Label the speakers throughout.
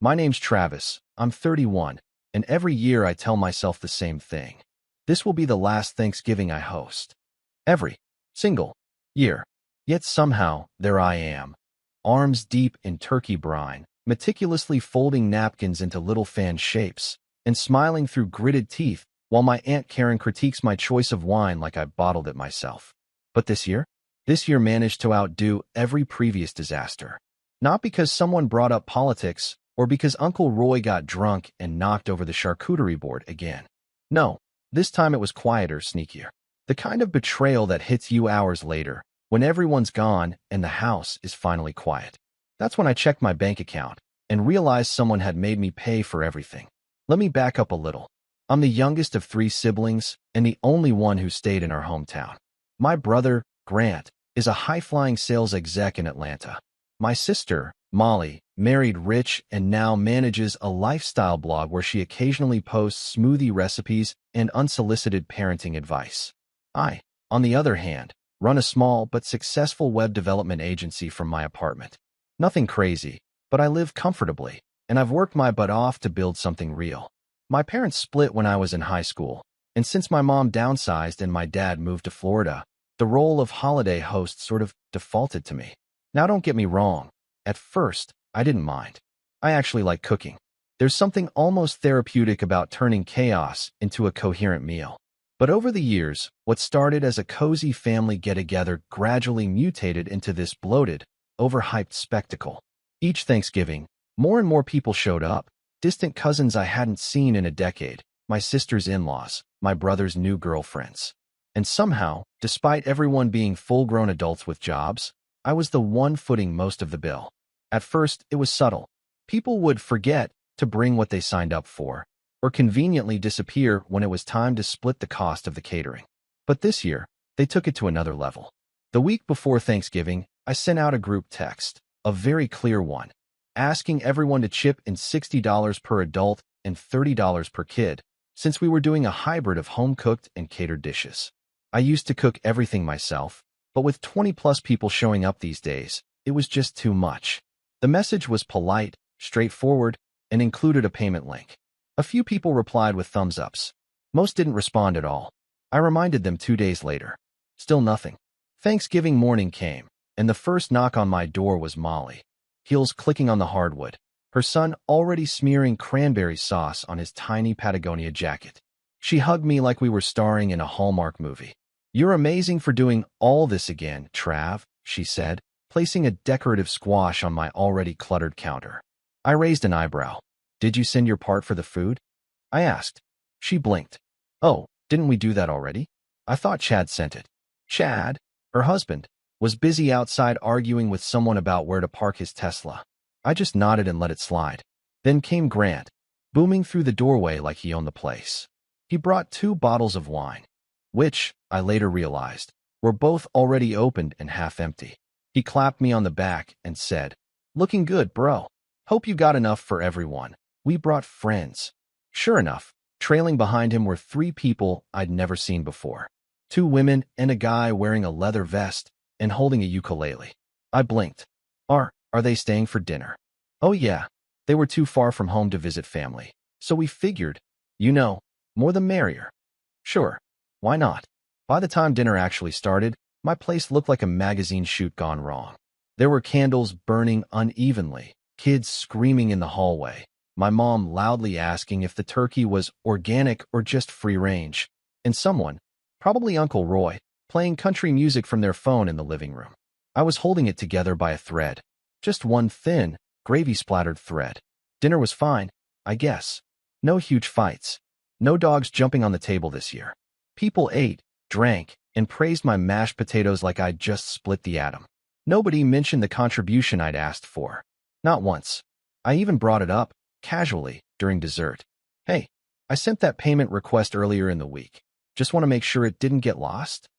Speaker 1: My name's Travis. I'm 31, and every year I tell myself the same thing. This will be the last Thanksgiving I host. Every single year. Yet somehow, there I am, arms deep in turkey brine, meticulously folding napkins into little fan shapes, and smiling through gritted teeth while my Aunt Karen critiques my choice of wine like I bottled it myself. But this year managed to outdo every previous disaster. Not because someone brought up politics or because Uncle Roy got drunk and knocked over the charcuterie board again. No, this time it was quieter, sneakier. The kind of betrayal that hits you hours later, when everyone's gone and the house is finally quiet. That's when I checked my bank account and realized someone had made me pay for everything. Let me back up a little. I'm the youngest of 3 siblings and the only one who stayed in our hometown. My brother, Grant, is a high-flying sales exec in Atlanta. My sister, Molly, married rich and now manages a lifestyle blog where she occasionally posts smoothie recipes and unsolicited parenting advice. I, on the other hand, run a small but successful web development agency from my apartment. Nothing crazy, but I live comfortably, and I've worked my butt off to build something real. My parents split when I was in high school, and since my mom downsized and my dad moved to Florida, the role of holiday host sort of defaulted to me. Now don't get me wrong, at first, I didn't mind. I actually like cooking. There's something almost therapeutic about turning chaos into a coherent meal. But over the years, what started as a cozy family get-together gradually mutated into this bloated, overhyped spectacle. Each Thanksgiving, more and more people showed up, distant cousins I hadn't seen in a decade, my sister's in-laws, my brother's new girlfriends. And somehow, despite everyone being full-grown adults with jobs, I was the one footing most of the bill. At first, it was subtle. People would forget to bring what they signed up for, or conveniently disappear when it was time to split the cost of the catering. But this year, they took it to another level. The week before Thanksgiving, I sent out a group text, a very clear one, asking everyone to chip in $60 per adult and $30 per kid, since we were doing a hybrid of home-cooked and catered dishes. I used to cook everything myself, but with 20-plus people showing up these days, it was just too much. The message was polite, straightforward, and included a payment link. A few people replied with thumbs-ups. Most didn't respond at all. I reminded them 2 days later. Still nothing. Thanksgiving morning came, and the first knock on my door was Molly, heels clicking on the hardwood, her son already smearing cranberry sauce on his tiny Patagonia jacket. She hugged me like we were starring in a Hallmark movie. "You're amazing for doing all this again, Trav," she said, placing a decorative squash on my already cluttered counter. I raised an eyebrow. "Did you send your part for the food?" I asked. She blinked. "Oh, didn't we do that already? I thought Chad sent it." Chad, her husband, was busy outside arguing with someone about where to park his Tesla. I just nodded and let it slide. Then came Grant, booming through the doorway like he owned the place. He brought 2 bottles of wine, which, I later realized, were both already opened and half empty. He clapped me on the back and said, "Looking good, bro. Hope you got enough for everyone. We brought friends." Sure enough, trailing behind him were 3 people I'd never seen before. 2 women and a guy wearing a leather vest and holding a ukulele. I blinked. Are they staying for dinner?" "Oh yeah. They were too far from home to visit family. So we figured, more the merrier." Sure. Why not? By the time dinner actually started, my place looked like a magazine shoot gone wrong. There were candles burning unevenly, kids screaming in the hallway, my mom loudly asking if the turkey was organic or just free range, and someone, probably Uncle Roy, playing country music from their phone in the living room. I was holding it together by a thread, just one thin, gravy-splattered thread. Dinner was fine, I guess. No huge fights. No dogs jumping on the table this year. People ate, drank, and praised my mashed potatoes like I'd just split the atom. Nobody mentioned the contribution I'd asked for. Not once. I even brought it up, casually, during dessert. "Hey, I sent that payment request earlier in the week. Just want to make sure it didn't get lost?"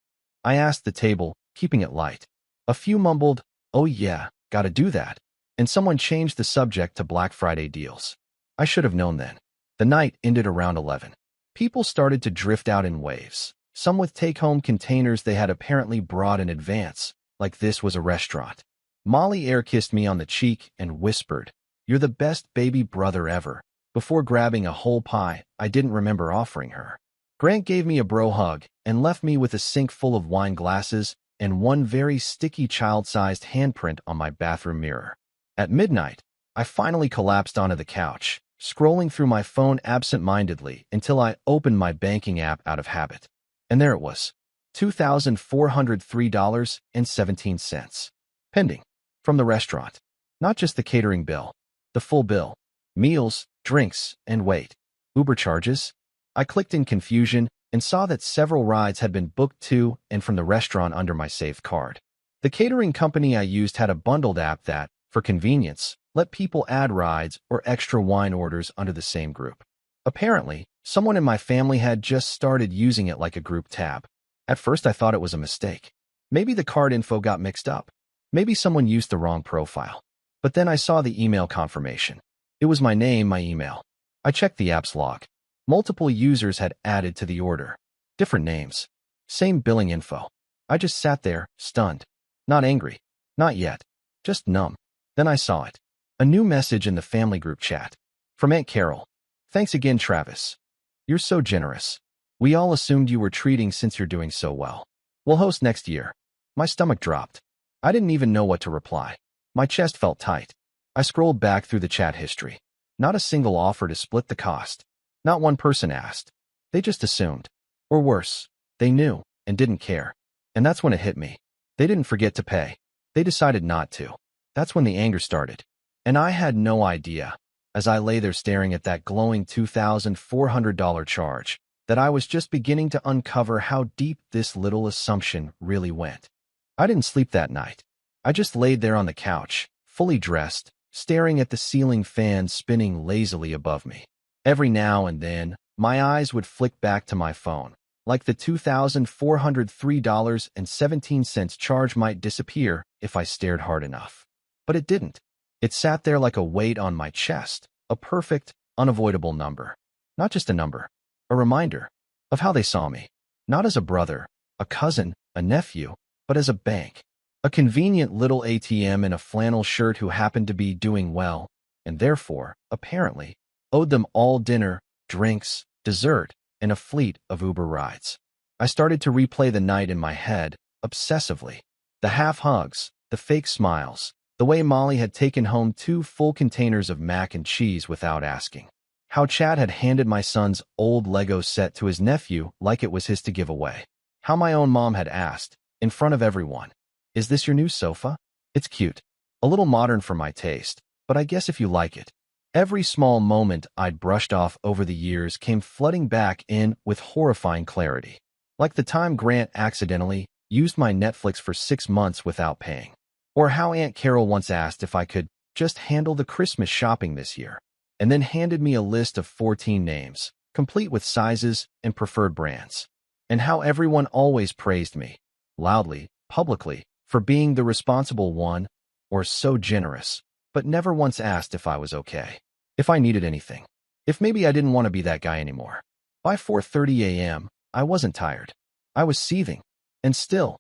Speaker 1: I asked the table, keeping it light. A few mumbled, "Oh yeah, gotta do that," and someone changed the subject to Black Friday deals. I should have known then. The night ended around 11. People started to drift out in waves, some with take-home containers they had apparently brought in advance, like this was a restaurant. Molly air-kissed me on the cheek and whispered, You're the best baby brother ever," before grabbing a whole pie I didn't remember offering her. Grant gave me a bro hug and left me with a sink full of wine glasses and one very sticky child-sized handprint on my bathroom mirror. At midnight, I finally collapsed onto the couch, scrolling through my phone absent-mindedly until I opened my banking app out of habit. And there it was, $2,403.17. Pending. From the restaurant. Not just the catering bill. The full bill. Meals, drinks, and wait. Uber charges? I clicked in confusion and saw that several rides had been booked to and from the restaurant under my saved card. The catering company I used had a bundled app that, for convenience, let people add rides or extra wine orders under the same group. Apparently, someone in my family had just started using it like a group tab. At first I thought it was a mistake. Maybe the card info got mixed up. Maybe someone used the wrong profile. But then I saw the email confirmation. It was my name, my email. I checked the app's log. Multiple users had added to the order. Different names. Same billing info. I just sat there, stunned. Not angry. Not yet. Just numb. Then I saw it. A new message in the family group chat. From Aunt Carol. "Thanks again, Travis. You're so generous. We all assumed you were treating since you're doing so well. We'll host next year." My stomach dropped. I didn't even know what to reply. My chest felt tight. I scrolled back through the chat history. Not a single offer to split the cost. Not one person asked. They just assumed. Or worse, they knew and didn't care. And that's when it hit me. They didn't forget to pay. They decided not to. That's when the anger started. And I had no idea, as I lay there staring at that glowing $2,400 charge, that I was just beginning to uncover how deep this little assumption really went. I didn't sleep that night. I just laid there on the couch, fully dressed, staring at the ceiling fan spinning lazily above me. Every now and then, my eyes would flick back to my phone, like the $2,403.17 charge might disappear if I stared hard enough. But it didn't. It sat there like a weight on my chest, a perfect, unavoidable number. Not just a number, a reminder of how they saw me. Not as a brother, a cousin, a nephew, but as a bank. A convenient little ATM in a flannel shirt who happened to be doing well, and therefore, apparently, owed them all dinner, drinks, dessert, and a fleet of Uber rides. I started to replay the night in my head, obsessively. The half-hugs, the fake smiles, the way Molly had taken home 2 full containers of mac and cheese without asking. How Chad had handed my son's old Lego set to his nephew like it was his to give away. How my own mom had asked, in front of everyone, "Is this your new sofa? It's cute. A little modern for my taste, but I guess if you like it." Every small moment I'd brushed off over the years came flooding back in with horrifying clarity. Like the time Grant accidentally used my Netflix for 6 months without paying. Or how Aunt Carol once asked if I could just handle the Christmas shopping this year, and then handed me a list of 14 names, complete with sizes and preferred brands. And how everyone always praised me, loudly, publicly, for being the responsible one, or so generous, but never once asked if I was okay. If I needed anything. If maybe I didn't want to be that guy anymore. By 4:30 a.m., I wasn't tired. I was seething. And still,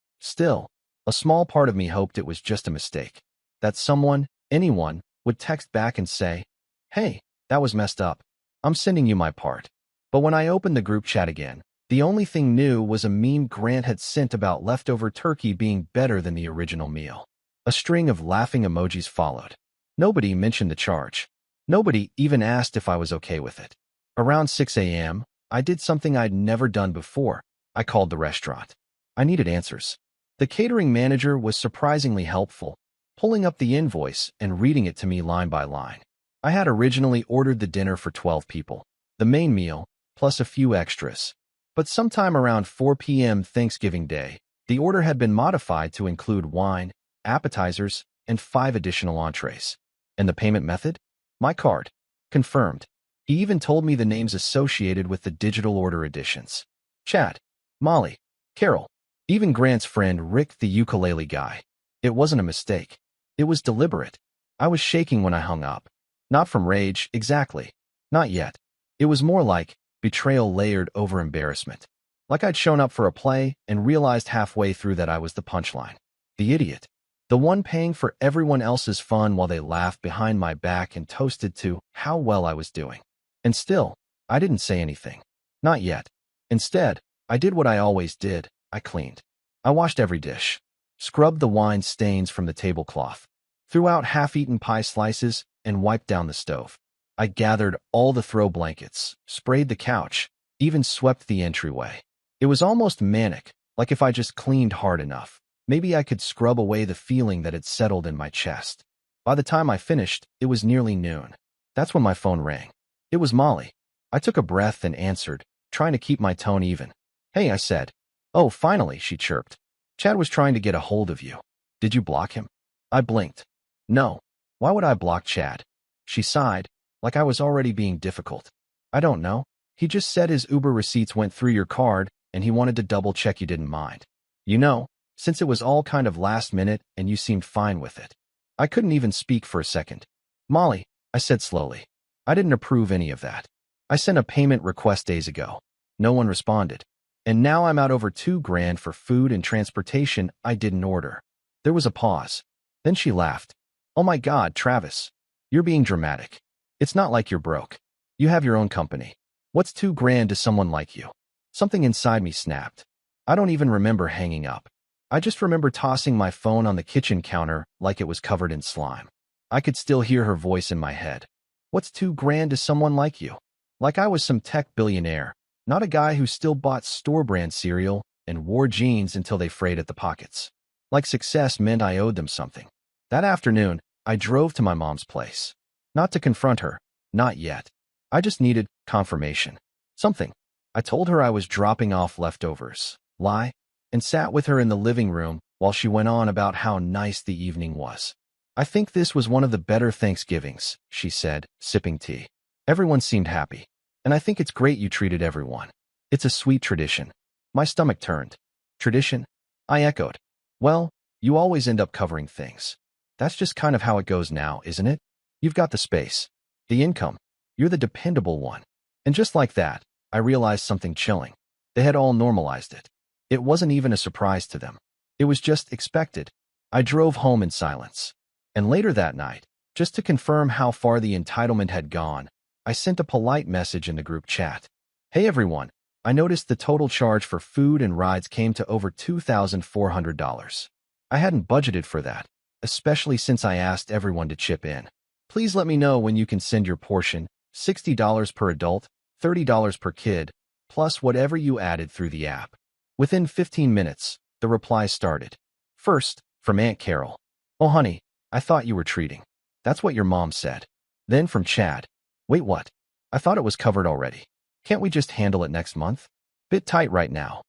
Speaker 1: a small part of me hoped it was just a mistake. That someone, anyone, would text back and say, "Hey, that was messed up. I'm sending you my part." But when I opened the group chat again, the only thing new was a meme Grant had sent about leftover turkey being better than the original meal. A string of laughing emojis followed. Nobody mentioned the charge. Nobody even asked if I was okay with it. Around 6 a.m., I did something I'd never done before. I called the restaurant. I needed answers. The catering manager was surprisingly helpful, pulling up the invoice and reading it to me line by line. I had originally ordered the dinner for 12 people, the main meal, plus a few extras. But sometime around 4 p.m. Thanksgiving Day, the order had been modified to include wine, appetizers, and 5 additional entrees. And the payment method? My card. Confirmed. He even told me the names associated with the digital order additions. Chad, Molly, Carol, even Grant's friend Rick the ukulele guy. It wasn't a mistake. It was deliberate. I was shaking when I hung up. Not from rage, exactly. Not yet. It was more like betrayal layered over embarrassment. Like I'd shown up for a play and realized halfway through that I was the punchline. The idiot. The one paying for everyone else's fun while they laughed behind my back and toasted to how well I was doing. And still, I didn't say anything. Not yet. Instead, I did what I always did. I cleaned. I washed every dish, scrubbed the wine stains from the tablecloth, threw out half-eaten pie slices, and wiped down the stove. I gathered all the throw blankets, sprayed the couch, even swept the entryway. It was almost manic, like if I just cleaned hard enough, maybe I could scrub away the feeling that had settled in my chest. By the time I finished, it was nearly noon. That's when my phone rang. It was Molly. I took a breath and answered, trying to keep my tone even. "Hey," I said. "Oh, finally," she chirped. "Chad was trying to get a hold of you. Did you block him?" I blinked. "No. Why would I block Chad?" She sighed, like I was already being difficult. "I don't know. He just said his Uber receipts went through your card, and he wanted to double-check you didn't mind. You know, since it was all kind of last minute and you seemed fine with it." I couldn't even speak for a second. "Molly," I said slowly. "I didn't approve any of that. I sent a payment request days ago. No one responded. And now I'm out over $2,000 for food and transportation I didn't order." There was a pause. Then she laughed. "Oh my God, Travis. You're being dramatic. It's not like you're broke. You have your own company. What's $2,000 to someone like you?" Something inside me snapped. I don't even remember hanging up. I just remember tossing my phone on the kitchen counter like it was covered in slime. I could still hear her voice in my head. "What's $2,000 to someone like you?" Like I was some tech billionaire, not a guy who still bought store-brand cereal and wore jeans until they frayed at the pockets. Like success meant I owed them something. That afternoon, I drove to my mom's place. Not to confront her, not yet. I just needed confirmation. Something. I told her I was dropping off leftovers, and sat with her in the living room while she went on about how nice the evening was. "I think this was one of the better Thanksgivings," she said, sipping tea. "Everyone seemed happy. And I think it's great you treated everyone. It's a sweet tradition." My stomach turned. "Tradition?" I echoed. "Well, you always end up covering things. That's just kind of how it goes now, isn't it? You've got the space, the income. You're the dependable one." And just like that, I realized something chilling. They had all normalized it. It wasn't even a surprise to them. It was just expected. I drove home in silence. And later that night, just to confirm how far the entitlement had gone, I sent a polite message in the group chat. "Hey everyone, I noticed the total charge for food and rides came to over $2,400. I hadn't budgeted for that, especially since I asked everyone to chip in. Please let me know when you can send your portion, $60 per adult, $30 per kid, plus whatever you added through the app." Within 15 minutes, the replies started. First, from Aunt Carol. "Oh honey, I thought you were treating. That's what your mom said." Then from Chad. "Wait, what? I thought it was covered already. Can't we just handle it next month? Bit tight right now."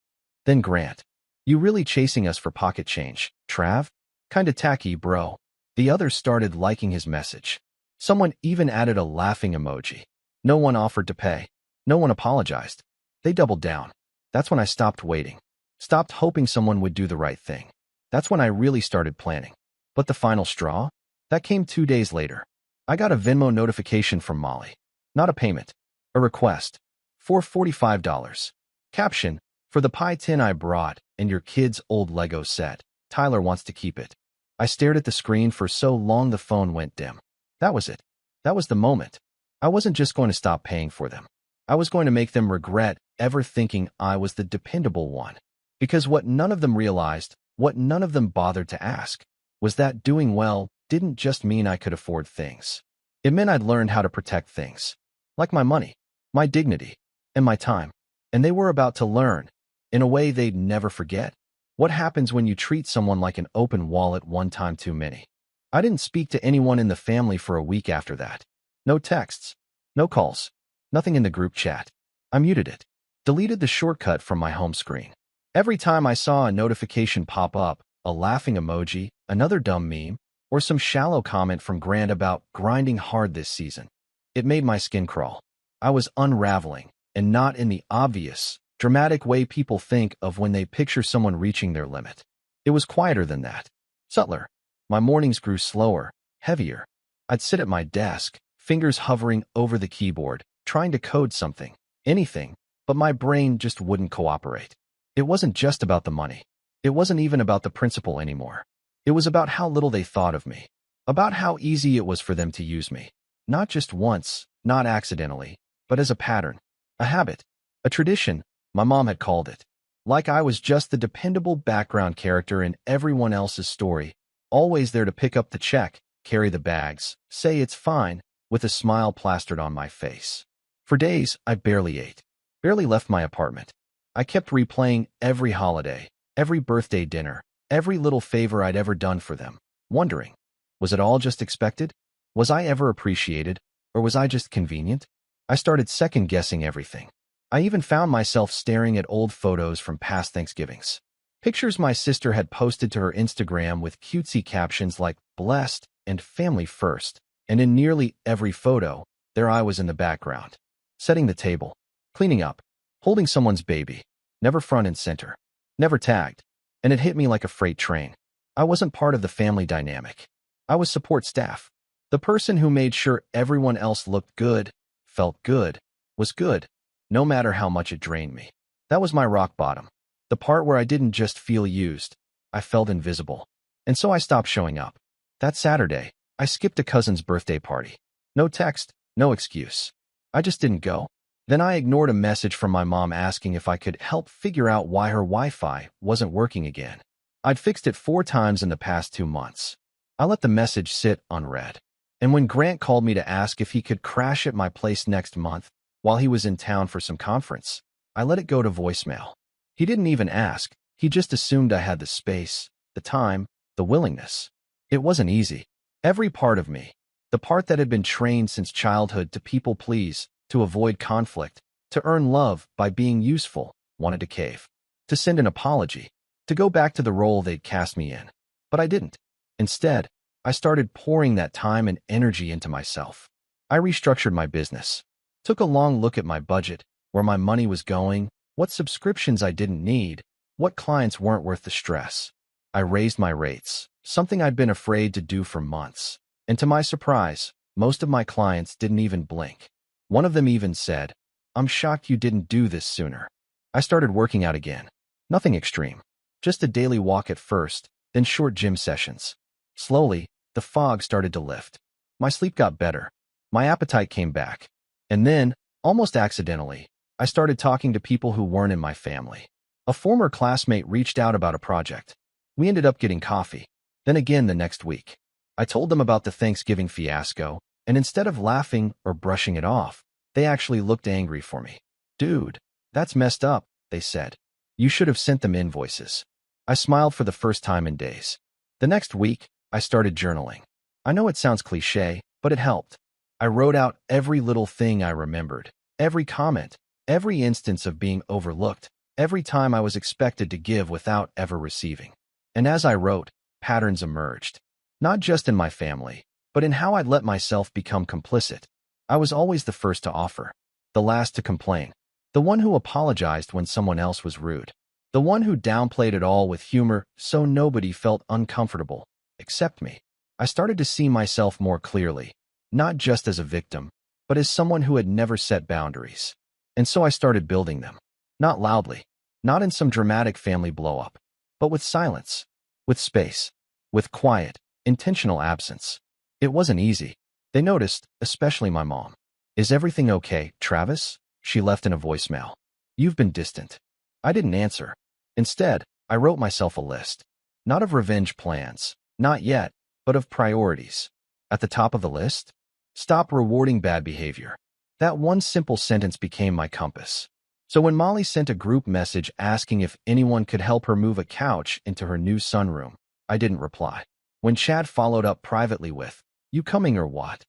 Speaker 1: Then Grant. "You really chasing us for pocket change, Trav? Kinda tacky, bro." The others started liking his message. Someone even added a laughing emoji. No one offered to pay. No one apologized. They doubled down. That's when I stopped waiting. Stopped hoping someone would do the right thing. That's when I really started planning. But the final straw? That came 2 days later. I got a Venmo notification from Molly. Not a payment. A request. For $45. Caption, "For the pie tin I brought and your kid's old Lego set. Tyler wants to keep it." I stared at the screen for so long the phone went dim. That was it. That was the moment. I wasn't just going to stop paying for them. I was going to make them regret ever thinking I was the dependable one. Because what none of them realized, what none of them bothered to ask, was that doing well didn't just mean I could afford things. It meant I'd learned how to protect things. Like my money, my dignity, and my time. And they were about to learn, in a way they'd never forget, what happens when you treat someone like an open wallet one time too many. I didn't speak to anyone in the family for a week after that. No texts, no calls, nothing in the group chat. I muted it, deleted the shortcut from my home screen. Every time I saw a notification pop up, a laughing emoji, another dumb meme, or some shallow comment from Grant about grinding hard this season, it made my skin crawl. I was unraveling, and not in the obvious, dramatic way people think of when they picture someone reaching their limit. It was quieter than that, subtler. My mornings grew slower, heavier. I'd sit at my desk, fingers hovering over the keyboard, trying to code something, anything, but my brain just wouldn't cooperate. It wasn't just about the money. It wasn't even about the principle anymore. It was about how little they thought of me, about how easy it was for them to use me. Not just once, not accidentally, but as a pattern, a habit, a tradition, my mom had called it. Like I was just the dependable background character in everyone else's story, always there to pick up the check, carry the bags, say it's fine, with a smile plastered on my face. For days, I barely ate, barely left my apartment. I kept replaying every holiday, every birthday dinner, every little favor I'd ever done for them, wondering, was it all just expected? Was I ever appreciated? Or was I just convenient? I started second-guessing everything. I even found myself staring at old photos from past Thanksgivings. Pictures my sister had posted to her Instagram with cutesy captions like blessed and family first, and in nearly every photo, there I was in the background, setting the table, cleaning up, holding someone's baby, never front and center, never tagged, and it hit me like a freight train. I wasn't part of the family dynamic. I was support staff, the person who made sure everyone else looked good, felt good, was good, no matter how much it drained me. That was my rock bottom, the part where I didn't just feel used, I felt invisible. And so I stopped showing up. That Saturday, I skipped a cousin's birthday party. No text, no excuse. I just didn't go. Then I ignored a message from my mom asking if I could help figure out why her Wi-Fi wasn't working again. I'd fixed it 4 times in the past 2 months. I let the message sit unread. And when Grant called me to ask if he could crash at my place next month while he was in town for some conference, I let it go to voicemail. He didn't even ask. He just assumed I had the space, the time, the willingness. It wasn't easy. Every part of me, the part that had been trained since childhood to people please, to avoid conflict, to earn love by being useful, wanted to cave, to send an apology, to go back to the role they'd cast me in. But I didn't. Instead, I started pouring that time and energy into myself. I restructured my business, took a long look at my budget, where my money was going, what subscriptions I didn't need, what clients weren't worth the stress. I raised my rates, something I'd been afraid to do for months. And to my surprise, most of my clients didn't even blink. One of them even said, "I'm shocked you didn't do this sooner." I started working out again. Nothing extreme. Just a daily walk at first, then short gym sessions. Slowly, the fog started to lift. My sleep got better. My appetite came back. And then, almost accidentally, I started talking to people who weren't in my family. A former classmate reached out about a project. We ended up getting coffee. Then again the next week. I told them about the Thanksgiving fiasco, and instead of laughing or brushing it off, they actually looked angry for me. "Dude, that's messed up," they said. "You should have sent them invoices." I smiled for the first time in days. The next week, I started journaling. I know it sounds cliché, but it helped. I wrote out every little thing I remembered, every comment, every instance of being overlooked, every time I was expected to give without ever receiving. And as I wrote, patterns emerged. Not just in my family, but in how I'd let myself become complicit. I was always the first to offer, the last to complain, the one who apologized when someone else was rude, the one who downplayed it all with humor so nobody felt uncomfortable, except me. I started to see myself more clearly, not just as a victim, but as someone who had never set boundaries. And so I started building them. Not loudly, not in some dramatic family blow-up, but with silence, with space, with quiet, intentional absence. It wasn't easy. They noticed, especially my mom. "Is everything okay, Travis?" she left in a voicemail. "You've been distant." I didn't answer. Instead, I wrote myself a list. Not of revenge plans, not yet, but of priorities. At the top of the list, stop rewarding bad behavior. That one simple sentence became my compass. So when Molly sent a group message asking if anyone could help her move a couch into her new sunroom, I didn't reply. When Chad followed up privately with, "You coming or what?"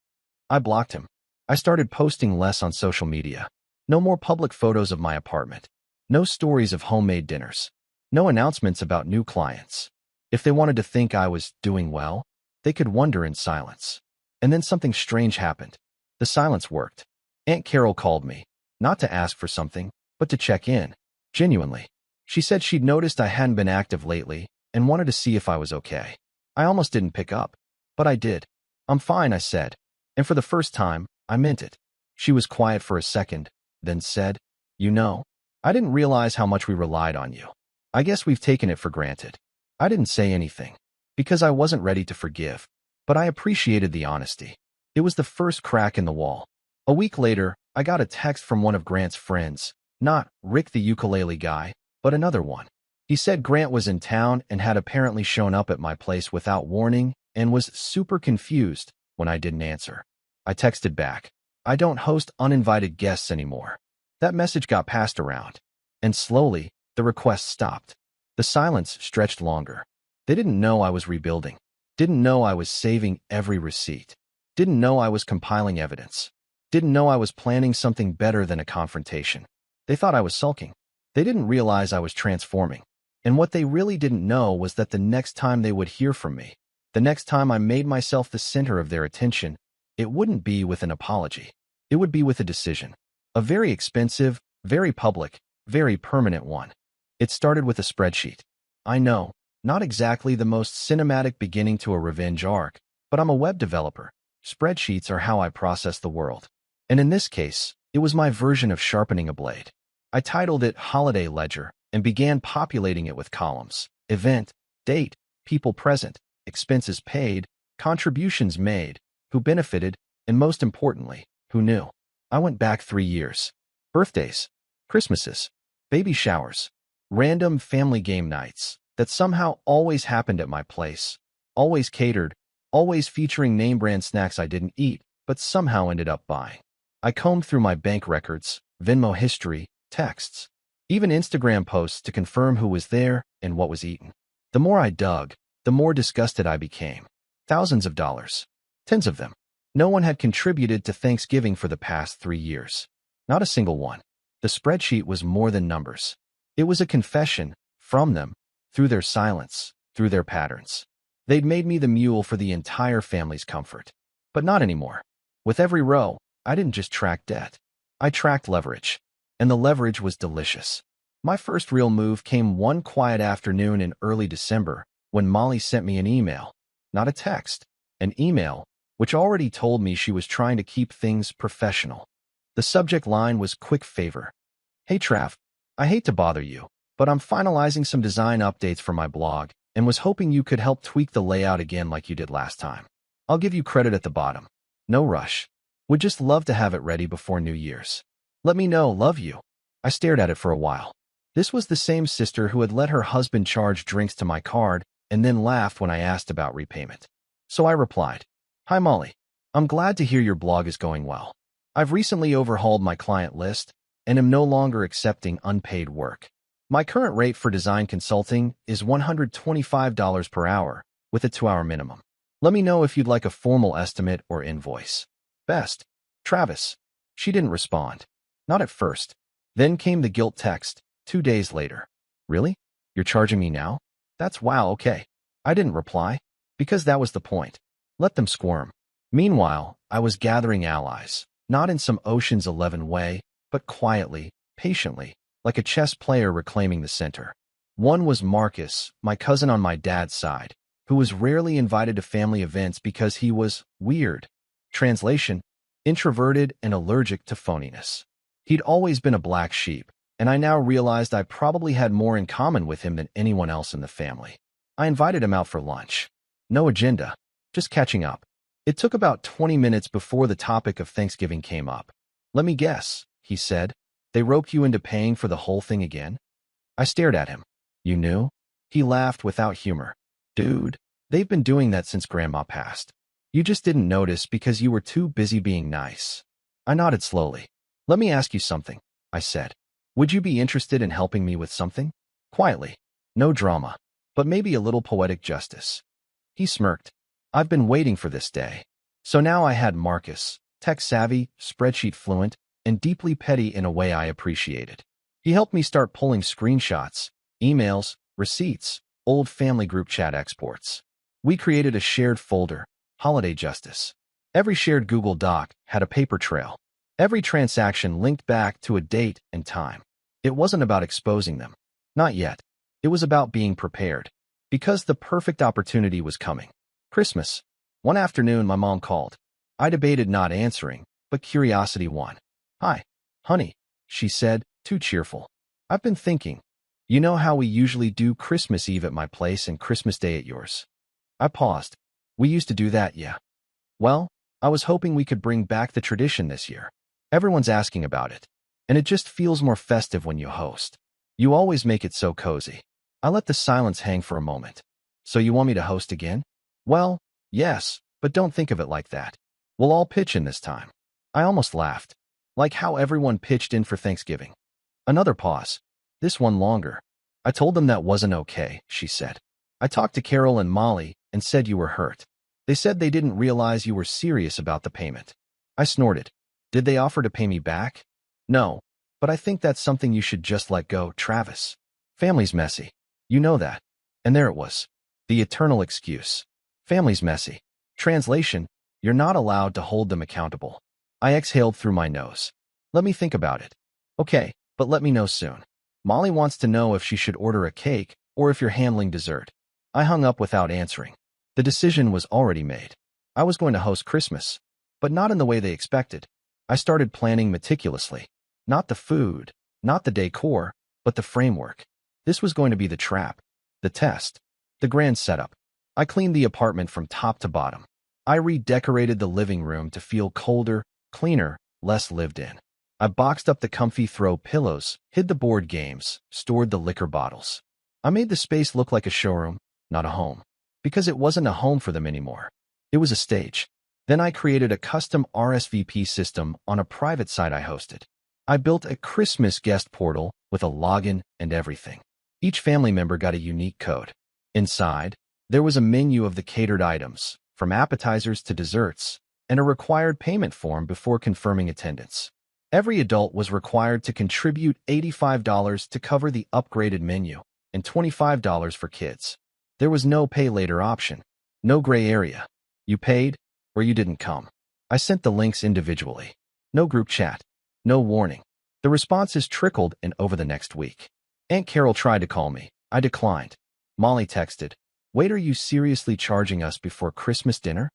Speaker 1: I blocked him. I started posting less on social media. No more public photos of my apartment. No stories of homemade dinners. No announcements about new clients. If they wanted to think I was doing well, they could wonder in silence. And then something strange happened. The silence worked. Aunt Carol called me, not to ask for something, but to check in. Genuinely. She said she'd noticed I hadn't been active lately and wanted to see if I was okay. I almost didn't pick up, but I did. "I'm fine," I said. And for the first time, I meant it. She was quiet for a second, then said, "You know, I didn't realize how much we relied on you. I guess we've taken it for granted." I didn't say anything. because I wasn't ready to forgive. But I appreciated the honesty. It was the first crack in the wall. A week later, I got a text from one of Grant's friends, not Rick the ukulele guy, but another one. He said Grant was in town and had apparently shown up at my place without warning and was super confused when I didn't answer. I texted back, "I don't host uninvited guests anymore." That message got passed around, and slowly, the request stopped. The silence stretched longer. They didn't know I was rebuilding, didn't know I was saving every receipt, didn't know I was compiling evidence, didn't know I was planning something better than a confrontation. They thought I was sulking. They didn't realize I was transforming. And what they really didn't know was that the next time they would hear from me, the next time I made myself the center of their attention, it wouldn't be with an apology. It would be with a decision. A very expensive, very public, very permanent one. It started with a spreadsheet. I know, not exactly the most cinematic beginning to a revenge arc, but I'm a web developer. Spreadsheets are how I process the world. And in this case, it was my version of sharpening a blade. I titled it Holiday Ledger and began populating it with columns: event, date, people present, expenses paid, contributions made, who benefited, and most importantly, who knew. I went back 3 years. Birthdays, Christmases, baby showers, random family game nights that somehow always happened at my place, always catered, always featuring name-brand snacks I didn't eat, but somehow ended up buying. I combed through my bank records, Venmo history, texts, even Instagram posts to confirm who was there and what was eaten. The more I dug, the more disgusted I became. Thousands of dollars. Tens of them. No one had contributed to Thanksgiving for the past 3 years. Not a single one. The spreadsheet was more than numbers. It was a confession, from them, through their silence, through their patterns. They'd made me the mule for the entire family's comfort. But not anymore. With every row, I didn't just track debt. I tracked leverage. And the leverage was delicious. My first real move came one quiet afternoon in early December when Molly sent me an email. Not a text. An email, which already told me she was trying to keep things professional. The subject line was quick favor. "Hey Trav, I hate to bother you, but I'm finalizing some design updates for my blog and was hoping you could help tweak the layout again like you did last time. I'll give you credit at the bottom. No rush. Would just love to have it ready before New Year's. Let me know, love you." I stared at it for a while. This was the same sister who had let her husband charge drinks to my card and then laughed when I asked about repayment. So I replied, "Hi Molly, I'm glad to hear your blog is going well. I've recently overhauled my client list and am no longer accepting unpaid work. My current rate for design consulting is $125 per hour with a 2-hour minimum. Let me know if you'd like a formal estimate or invoice. Best, Travis." She didn't respond. Not at first. Then came the guilt text, 2 days later. "Really? You're charging me now? That's wow, okay." I didn't reply, because that was the point. Let them squirm. Meanwhile, I was gathering allies, not in some Ocean's 11 way, but quietly, patiently, like a chess player reclaiming the center. One was Marcus, my cousin on my dad's side, who was rarely invited to family events because he was weird. Translation: introverted and allergic to phoniness. He'd always been a black sheep, and I now realized I probably had more in common with him than anyone else in the family. I invited him out for lunch. No agenda, just catching up. It took about 20 minutes before the topic of Thanksgiving came up. "Let me guess," he said. "They roped you into paying for the whole thing again?" I stared at him. "You knew?" He laughed without humor. "Dude, they've been doing that since Grandma passed. You just didn't notice because you were too busy being nice." I nodded slowly. "Let me ask you something," I said. "Would you be interested in helping me with something?" Quietly. No drama, but maybe a little poetic justice. He smirked. I've been waiting for this day. So now I had Marcus, tech-savvy, spreadsheet fluent, and deeply petty in a way I appreciated. He helped me start pulling screenshots, emails, receipts, old family group chat exports. We created a shared folder, Holiday Justice. Every shared Google Doc had a paper trail. Every transaction linked back to a date and time. It wasn't about exposing them. Not yet. It was about being prepared. Because the perfect opportunity was coming. Christmas. One afternoon, my mom called. I debated not answering, but curiosity won. "Hi, honey," she said, too cheerful. "I've been thinking. You know how we usually do Christmas Eve at my place and Christmas Day at yours?" I paused. We used to do that, yeah. Well, I was hoping we could bring back the tradition this year. Everyone's asking about it, and it just feels more festive when you host. You always make it so cozy. I let the silence hang for a moment. So you want me to host again? Well, yes, but don't think of it like that. We'll all pitch in this time. I almost laughed. Like how everyone pitched in for Thanksgiving. Another pause. This one longer. I told them that wasn't okay, she said. I talked to Carol and Molly and said you were hurt. They said they didn't realize you were serious about the payment. I snorted. Did they offer to pay me back? No, but I think that's something you should just let go, Travis. Family's messy. You know that. And there it was. The eternal excuse. Family's messy. Translation, you're not allowed to hold them accountable. I exhaled through my nose. Let me think about it. Okay, but let me know soon. Molly wants to know if she should order a cake or if you're handling dessert. I hung up without answering. The decision was already made. I was going to host Christmas, but not in the way they expected. I started planning meticulously. Not the food, not the decor, but the framework. This was going to be the trap, the test, the grand setup. I cleaned the apartment from top to bottom. I redecorated the living room to feel colder, cleaner, less lived in. I boxed up the comfy throw pillows, hid the board games, stored the liquor bottles. I made the space look like a showroom, not a home. Because it wasn't a home for them anymore. It was a stage. Then I created a custom RSVP system on a private site I hosted. I built a Christmas guest portal with a login and everything. Each family member got a unique code. Inside, there was a menu of the catered items, from appetizers to desserts, and a required payment form before confirming attendance. Every adult was required to contribute $85 to cover the upgraded menu and $25 for kids. There was no pay later option, no gray area. You paid or you didn't come. I sent the links individually. No group chat, no warning. The responses trickled in over the next week. Aunt Carol tried to call me. I declined. Molly texted, "Wait, are you seriously charging us before Christmas dinner?"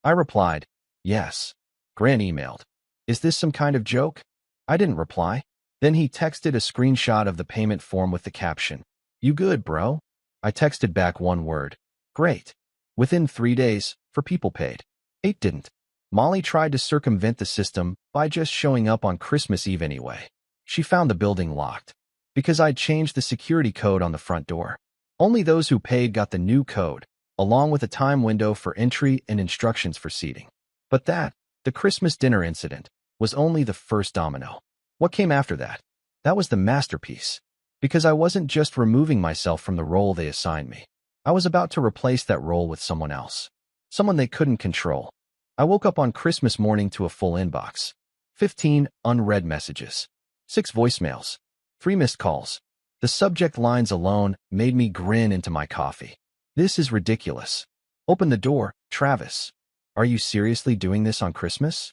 Speaker 1: I replied, "Yes." Gran emailed, "Is this some kind of joke?" I didn't reply. Then he texted a screenshot of the payment form with the caption, "You good, bro?" I texted back one word, "Great." Within 3 days, 4 people paid. 8 didn't. Molly tried to circumvent the system by just showing up on Christmas Eve anyway. She found the building locked because I'd changed the security code on the front door. Only those who paid got the new code, along with a time window for entry and instructions for seating. But the Christmas dinner incident, was only the first domino. What came after that? That was the masterpiece. Because I wasn't just removing myself from the role they assigned me. I was about to replace that role with someone else. Someone they couldn't control. I woke up on Christmas morning to a full inbox. 15 unread messages. 6 voicemails. 3 missed calls. The subject lines alone made me grin into my coffee. This is ridiculous. Open the door, Travis. Are you seriously doing this on Christmas?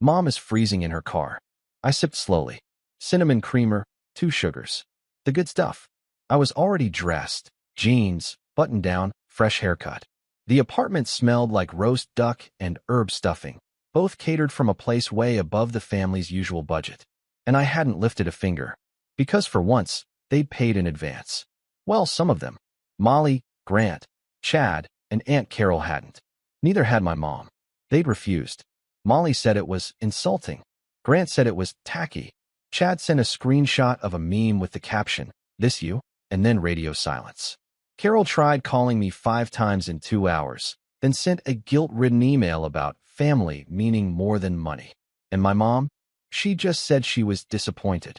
Speaker 1: Mom is freezing in her car. I sipped slowly. Cinnamon creamer, 2 sugars. The good stuff. I was already dressed, jeans, button down, fresh haircut. The apartment smelled like roast duck and herb stuffing, both catered from a place way above the family's usual budget. And I hadn't lifted a finger. Because for once, they'd paid in advance. Well, some of them. Molly, Grant, Chad, and Aunt Carol hadn't. Neither had my mom. They'd refused. Molly said it was insulting. Grant said it was tacky. Chad sent a screenshot of a meme with the caption, "This you?" and then radio silence. Carol tried calling me 5 times in 2 hours, then sent a guilt-ridden email about family meaning more than money. And my mom? She just said she was disappointed.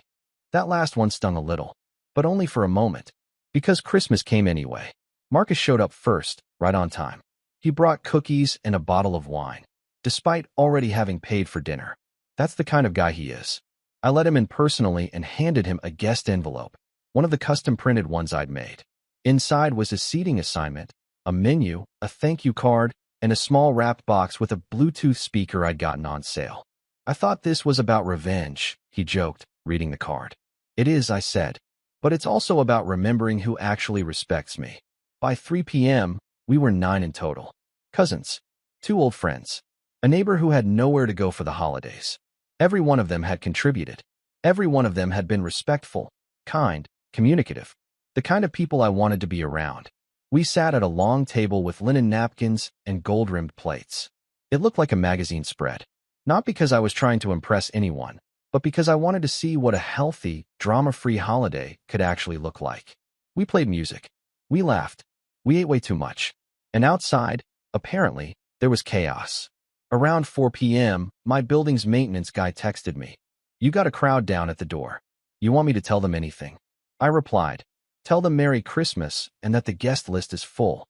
Speaker 1: That last one stung a little, but only for a moment, because Christmas came anyway. Marcus showed up first, right on time. He brought cookies and a bottle of wine, despite already having paid for dinner. That's the kind of guy he is. I let him in personally and handed him a guest envelope, one of the custom-printed ones I'd made. Inside was a seating assignment, a menu, a thank you card, and a small wrapped box with a Bluetooth speaker I'd gotten on sale. I thought this was about revenge, he joked, reading the card. It is, I said, but it's also about remembering who actually respects me. By 3 p.m., we were 9 in total. Cousins, 2 old friends, a neighbor who had nowhere to go for the holidays. Every one of them had contributed. Every one of them had been respectful, kind, communicative, the kind of people I wanted to be around. We sat at a long table with linen napkins and gold-rimmed plates. It looked like a magazine spread. Not because I was trying to impress anyone, but because I wanted to see what a healthy, drama-free holiday could actually look like. We played music. We laughed. We ate way too much. And outside, apparently, there was chaos. Around 4 p.m., my building's maintenance guy texted me. "You got a crowd down at the door. You want me to tell them anything?" I replied, "Tell them Merry Christmas and that the guest list is full."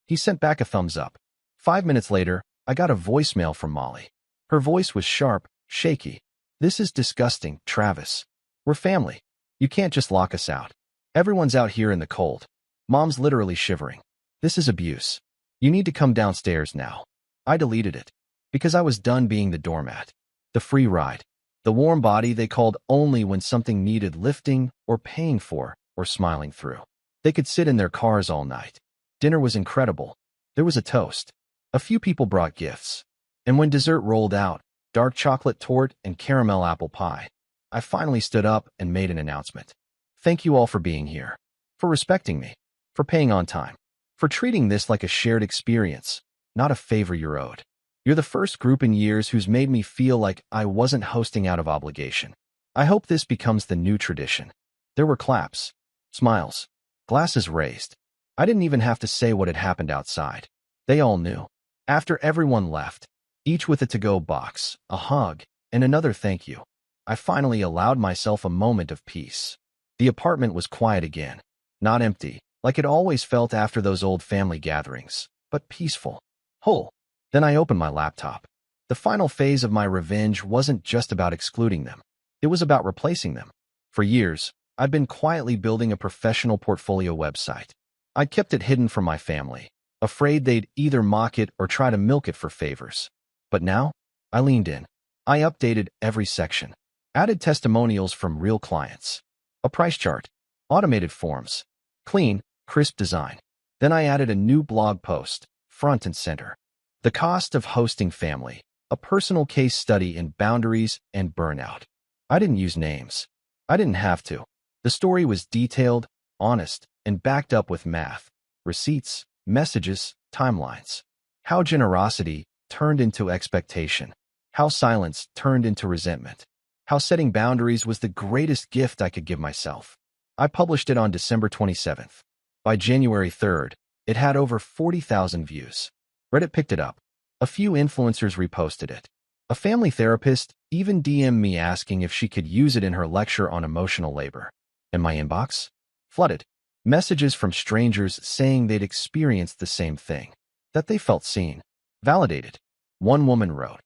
Speaker 1: He sent back a thumbs up. 5 minutes later, I got a voicemail from Molly. Her voice was sharp, shaky. "This is disgusting, Travis. We're family. You can't just lock us out. Everyone's out here in the cold. Mom's literally shivering. This is abuse. You need to come downstairs now." I deleted it because I was done being the doormat, the free ride, the warm body they called only when something needed lifting or paying for or smiling through. They could sit in their cars all night. Dinner was incredible. There was a toast. A few people brought gifts. And when dessert rolled out, dark chocolate torte and caramel apple pie, I finally stood up and made an announcement. Thank you all for being here, for respecting me, for paying on time, for treating this like a shared experience, not a favor you're owed. You're the first group in years who's made me feel like I wasn't hosting out of obligation. I hope this becomes the new tradition. There were claps, smiles, glasses raised. I didn't even have to say what had happened outside. They all knew. After everyone left, each with a to-go box, a hug, and another thank you, I finally allowed myself a moment of peace. The apartment was quiet again, not empty, like it always felt after those old family gatherings, but peaceful, whole. Then I opened my laptop. The final phase of my revenge wasn't just about excluding them. It was about replacing them. For years, I'd been quietly building a professional portfolio website. I'd kept it hidden from my family, afraid they'd either mock it or try to milk it for favors. But now, I leaned in. I updated every section, added testimonials from real clients, a price chart, automated forms, clean, crisp design. Then I added a new blog post, front and center. The cost of hosting family, a personal case study in boundaries and burnout. I didn't use names. I didn't have to. The story was detailed, honest, and backed up with math, receipts, messages, timelines. How generosity turned into expectation. How silence turned into resentment. How setting boundaries was the greatest gift I could give myself. I published it on December 27th. By January 3rd, it had over 40,000 views. Reddit picked it up. A few influencers reposted it. A family therapist even DM'd me asking if she could use it in her lecture on emotional labor. And my inbox? Flooded. Messages from strangers saying they'd experienced the same thing. That they felt seen. Validated. One woman wrote,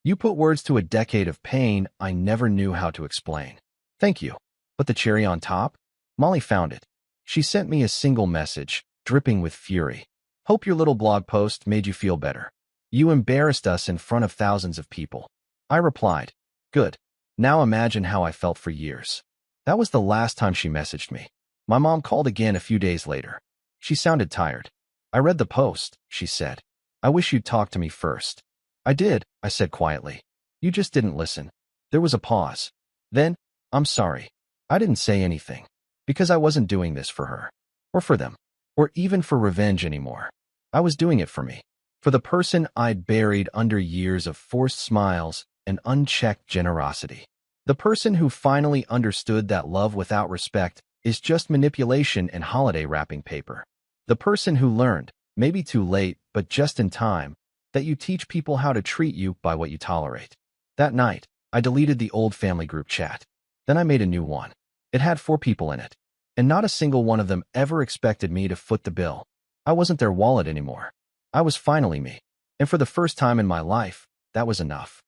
Speaker 1: "You put words to a decade of pain I never knew how to explain. Thank you." But the cherry on top? Molly found it. She sent me a single message, dripping with fury. "Hope your little blog post made you feel better. You embarrassed us in front of thousands of people." I replied, "Good. Now imagine how I felt for years." That was the last time she messaged me. My mom called again a few days later. She sounded tired. "I read the post," she said. "I wish you'd talk to me first." "I did," I said quietly. "You just didn't listen." There was a pause. Then, "I'm sorry. I didn't say anything. Because I wasn't doing this for her. Or for them. Or even for revenge anymore. I was doing it for me. For the person I'd buried under years of forced smiles and unchecked generosity. The person who finally understood that love without respect is just manipulation and holiday wrapping paper. The person who learned, maybe too late, but just in time, that you teach people how to treat you by what you tolerate. That night, I deleted the old family group chat. Then I made a new one. It had 4 people in it. And not a single one of them ever expected me to foot the bill. I wasn't their wallet anymore. I was finally me. And for the first time in my life, that was enough.